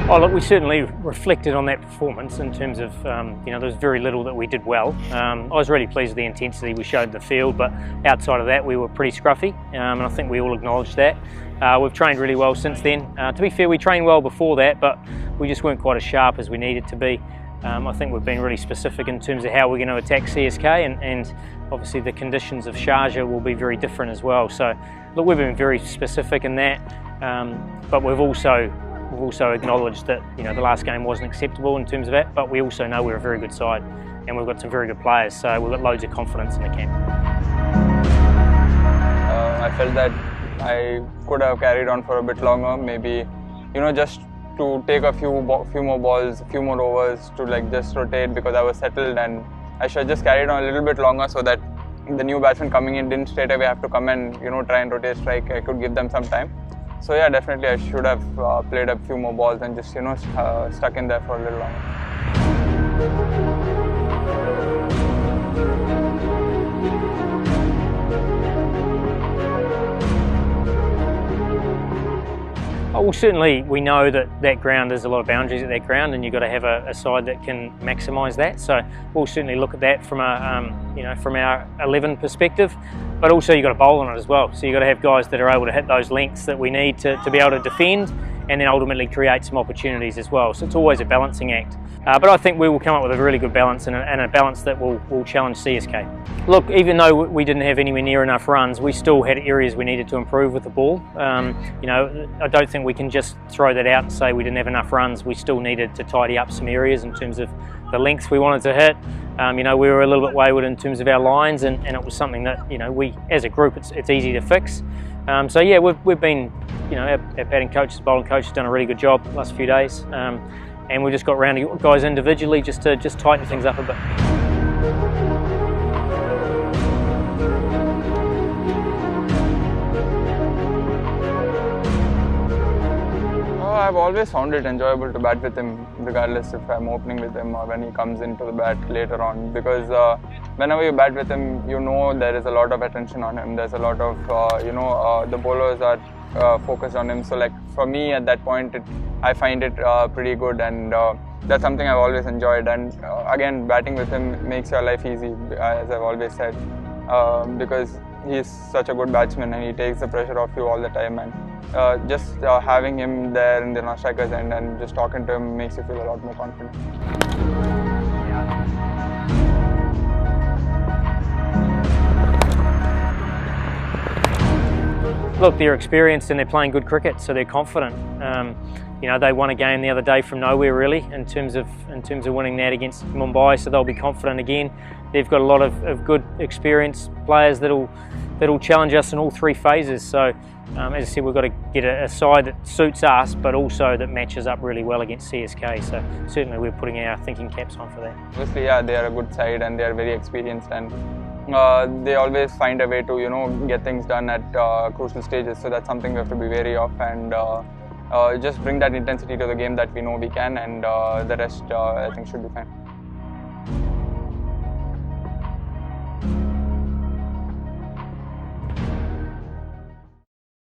Oh look, we certainly reflected on that performance in terms of, there was very little that we did well. I was really pleased with the intensity we showed in the field, but outside of that we were pretty scruffy, and I think we all acknowledged that. We've trained really well since then. To be fair, we trained well before that, but we just weren't quite as sharp as we needed to be. I think we've been really specific in terms of how we're going to attack CSK, and obviously the conditions of Sharjah will be very different as well. So look, we've been very specific in that, but we've also acknowledged that the last game wasn't acceptable in terms of that, but we also know we're a very good side and we've got some very good players, so we've got loads of confidence in the camp. I felt that I could have carried on for a bit longer, maybe just to take a few more balls, a few more overs to just rotate, because I was settled, and I should have just carried on a little bit longer so that the new batsmen coming in didn't straight away have to come and try and rotate strike. I could give them some time. So yeah, definitely I should have played a few more balls and just stuck in there for a little longer. Oh, well, certainly we know that ground, there's a lot of boundaries at that ground, and you've got to have a side that can maximise that. So we'll certainly look at that from from our 11 perspective, but also you've got to bowl on it as well. So you've got to have guys that are able to hit those lengths that we need to be able to defend, and then ultimately create some opportunities as well. So it's always a balancing act. But I think we will come up with a really good balance, and a balance that will challenge CSK. Look, even though we didn't have anywhere near enough runs, we still had areas we needed to improve with the ball. I don't think we can just throw that out and say we didn't have enough runs. We still needed to tidy up some areas in terms of the lengths we wanted to hit. We were a little bit wayward in terms of our lines, and it was something that we as a group it's easy to fix. So yeah, we've been our batting coaches, bowling coaches done a really good job the last few days, and we've just got round to guys individually just to tighten things up a bit. I've always found it enjoyable to bat with him, regardless if I'm opening with him or when he comes into the bat later on, because whenever you bat with him, there is a lot of attention on him. There's a lot of, the bowlers are focused on him. So for me at that point, I find it pretty good, and that's something I've always enjoyed. And again, batting with him makes your life easy, as I've always said, because he's such a good batsman and he takes the pressure off you all the time. And just having him there in the non-striker's end and just talking to him makes you feel a lot more confident. Look, they're experienced and they're playing good cricket, so they're confident. They won a game the other day from nowhere, really, in terms of winning that against Mumbai, so they'll be confident again. They've got a lot of good, experienced players that'll challenge us in all three phases. So, as I said, we've got to get a side that suits us, but also that matches up really well against CSK. So certainly we're putting our thinking caps on for that. Obviously, yeah, they are a good side and they are very experienced, and they always find a way to get things done at crucial stages. So that's something we have to be wary of, and just bring that intensity to the game that we know we can, and the rest I think should be fine.